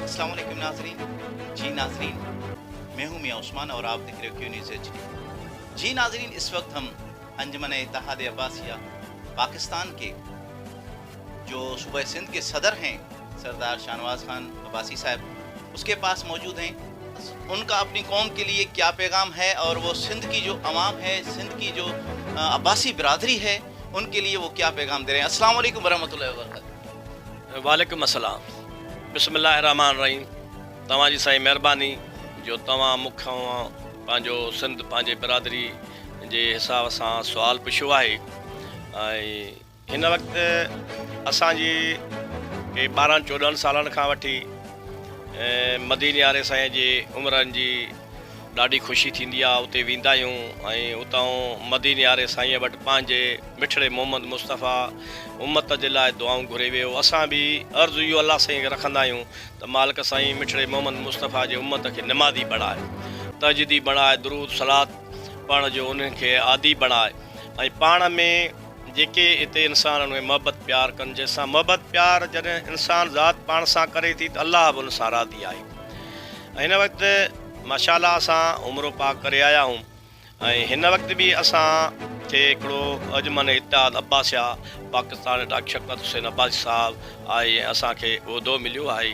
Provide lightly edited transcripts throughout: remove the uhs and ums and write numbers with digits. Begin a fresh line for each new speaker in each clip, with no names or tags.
अस्सलाम वालेकुम नाज़रीन। जी नाज़रीन, मैं हूँ मियाँ उस्मान और आप देख रहे हो क्यू न्यूज़ HD। जी नाज़रीन, इस वक्त हम अंजुमन इत्तेहाद अब्बासिया पाकिस्तान के जो सूबा सिंध के सदर हैं सरदार शाहनवाज खान अब्बासी साहब, उसके पास मौजूद हैं। उनका अपनी कौम के लिए क्या पैगाम है और वो सिंध की जो अवाम है, सिंध की जो अब्बासी बिरादरी है, उनके लिए वो क्या पैगाम दे रहे हैं। अस्सलाम वालेकुम वरहमतुल्लाहि वबरकातुहू।
वालेकुम अस्सलाम। बिस्मिल्लाहिर रहमानिर रहीम। तव्हां जी साईं महिरबानी जो तव्हां मूंखां पंहिंजो सिंध पंहिंजे बिरादरी जे हिसाब सां सुवालु पुछियो आहे। ऐं हिन वक़्तु असांजी के 12-14 सालनि खां वठी मदीने वारे साईं जे उमिरनि जी ॾाढी ख़ुशी थींदी आहे। उते वेंदा आहियूं ऐं उतां मदीने वारे साईं वटि पंहिंजे मिठड़े मोहम्मद मुस्तफ़ा उम्मत जे लाइ दुआऊं घुरे वियो। असां बि अर्ज़ु इहो अलाह साईं खे रखंदा आहियूं त मालिक साईं मिठड़े मोहम्मद मुस्तफ़ा जे उम्मत खे नमाज़ी बणाए, तजदी बणाए, दुरूद सलात पढ़ण जो उन्हनि खे आदी बणाए ऐं पाण में जेके हिते इंसान उहे मोहबत प्यार कनि, जंहिंसां मोहबत प्यार जॾहिं इंसान ज़ात पाण सां करे थी त अलाह बि उन सां राज़ी आहे। ऐं हिन वक़्तु माशाअल्लाह असां उमिरो पाक करे आया आहियूं ऐं हिन वक़्तु बि असांखे हिकिड़ो अंजुमन इत्तेहाद अब्बासिया पाकिस्तान डॉक्टर शफ़क़त हुसैन अब्बासी साहब आहे ऐं असांखे उहिदो मिलियो आहे।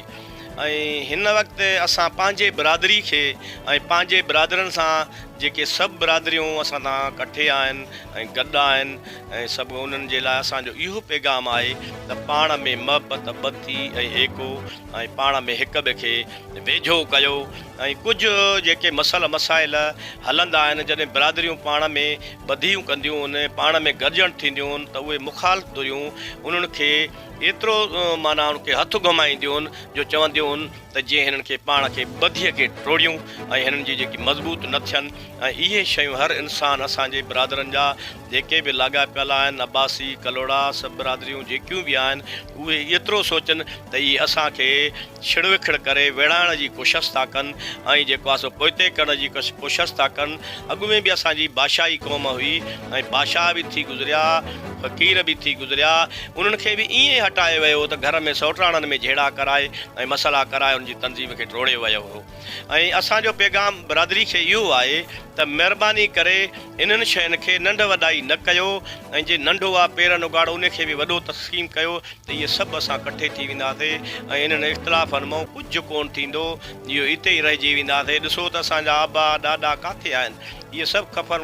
ऐं हिन वक़्तु असां पंहिंजे बिरादरी खे ऐं पंहिंजे बिरादरनि सां जेके सभु बिरादरियूं असां सां कठे आहिनि ऐं गॾु आहिनि ऐं सभु उन्हनि जे लाइ असांजो इहो पैगाम आहे त पाण में मोहबत बदी ऐं एको ऐं पाण में हिक ॿिए खे वेझो कयो। ऐं कुझु जेके मसल मसाइल हलंदा आहिनि जॾहिं बिरादरियूं पाण में ॿधियूं कंदियूं आहिनि, पाण में गॾिजण थींदियूं आहिनि त उहे मुखालिफ़ियूं उन्हनि खे एतिरो माना उनखे हथु घुमाईंदियूं आहिनि जो चवंदियूं आहिनि त जीअं हिननि खे पाण खे ॿधीअ खे टोड़ियूं ऐं हिननि जी जेकी मज़बूत न थियनि। ऐं इहे शयूं हर इंसानु असांजे बिरादरनि जा जेके बि लाॻापियल आहिनि, अब्बासी कलोड़ा सभु बिरादरियूं जेकियूं बि आहिनि, उहे एतिरो सोचनि त इहे असांखे छिड़ विखिड़ करे विढ़ाइण जी कोशिशि था कनि ऐं जेको आहे सो पोइते करण जी कोशिशि था कनि। अॻु में बि असांजी बादशाही क़ौम हुई ऐं बादशाह बि थी गुज़रिया, फ़क़ीर बि थी गुज़रिया, उन्हनि खे बि ईअं हटाए वियो त घर में सौटाणनि में झेड़ा कराए ऐं मसइला कराए उनजी तनज़ीम खे टोड़े वियो हो। ऐं असांजो पैगाम बिरादरी खे इहो आहे त महिरबानी करे इन्हनि शयुनि खे नंढ वॾाई न कयो ऐं जे नंढो आहे पेरनि उगाड़ो उनखे बि वॾो तस्कीम कयो त इहे सभु असां कठे थी वेंदासीं ऐं इन्हनि इख़्तिलाफ़नि मां कुझु कोन थींदो, इहो हिते ई रहिजी वेंदासीं। ॾिसो त असांजा आबा ॾाॾा किथे आहिनि, इहे सभु ख़बर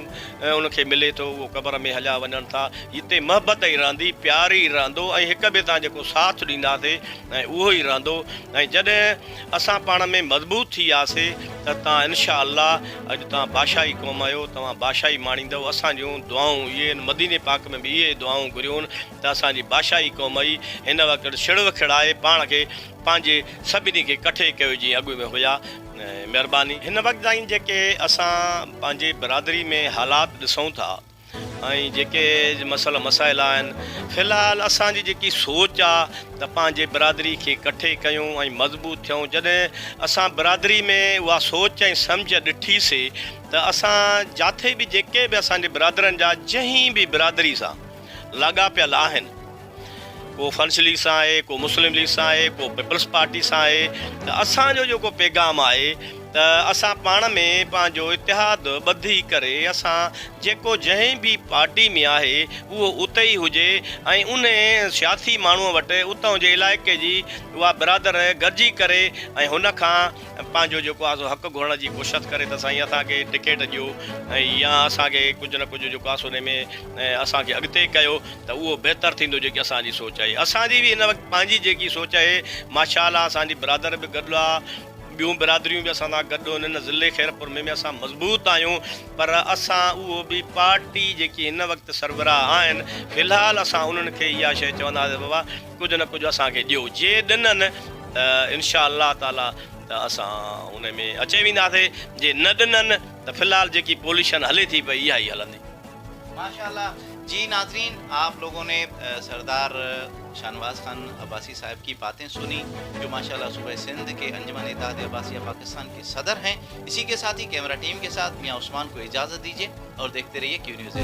उनखे मिले थो, उहो क़बर में हलिया वञनि था। हिते मोहबत ई रहंदी, प्यार ई रहंदो ऐं हिक ॿिए सां जेको साथ ॾींदासीं ऐं उहो ई रहंदो। ऐं जॾहिं असां पाण में मज़बूत थी वियासीं त तव्हां इनशा अल्लाह अॼु तव्हां बादशाही क़ौम आहियो, तव्हां बादशाही माणींदव। असांजूं दुआऊं इहे मदीने पाक में बि इहे दुआऊं घुरियूं त असांजी बादशाही क़ौम ई हिन वक़्तु छिड़ विखिड़ आहे, पाण खे पंहिंजे सभिनी खे कठे कयो जीअं अॻु में हुया। महिरबानी। हिन वक़्तु ताईं जेके असां पंहिंजे बिरादरी में हालात ॾिसूं था ऐं जेके मसल मसाइल आहिनि, फ़िलहालु असांजी जेकी सोच आहे त पंहिंजे बिरादरी खे कठे कयूं ऐं मज़बूत थियूं। जॾहिं असां बिरादरी में उहा सोच ऐं सम्झ ॾिठीसीं त असां जिथे बि जेके बि असांजे बिरादरनि जा जंहिं बि बिरादरी सां लाॻापियल आहिनि, को फंस लीग सां आहे, को मुस्लिम लीग सां आहे, को पीपल्स पार्टी सां आहे, त असांजो जेको पैगाम आहे त असां पाण में पंहिंजो इतिहाद ॿधी करे असां जेको जंहिं बि पार्टी में आहे उहो उते ई हुजे ऐं उन सियासी माण्हूअ वटि उतां जे इलाइक़े जी उहा बिरादर गॾिजी करे ऐं हुन खां पंहिंजो जेको आहे सो हक़ु घुरण जी कोशिशि करे त साईं असांखे टिकेट ॾियो ऐं या असांखे कुझु न कुझु जेको आहे सो उन में असांखे अॻिते कयो त उहो बहितरु थींदो। जेकी असांजी सोच आहे, असांजी बि हिन वक़्तु पंहिंजी जेकी सोच आहे, माशाअल्लाह असांजी बिरादर बि गॾु आहे, ॿियूं बिरादरियूं बि असां सां गॾु हिन ज़िले ख़ैरपुर में बि असां मज़बूत आहियूं। पर असां उहो बि पार्टी जेकी हिन वक़्तु सरबराह आहिनि, फ़िलहालु असां उन्हनि खे इहा शइ चवंदासीं बाबा कुझु न कुझु असांखे ॾियो, जे ॾिननि त इनशा अल्लाह ताला त असां उन में अचे वेंदासीं, जे न ॾिननि त फ़िलहालु जेकी पोलिशन हले थी पई इहा ई हलंदी।
माशाअल्लाह। जी नाजरीन, आप लोगों ने सरदार शाहनवाज खान अब्बासी साहब की बातें सुनी जो माशाअल्लाह सूबा सिंध के अंजुमन इत्तेहाद अब्बासिया पाकिस्तान के सदर हैं। इसी के साथ ही कैमरा टीम के साथ मियाँ उस्मान को इजाज़त दीजिए और देखते रहिए क्यू न्यूज़।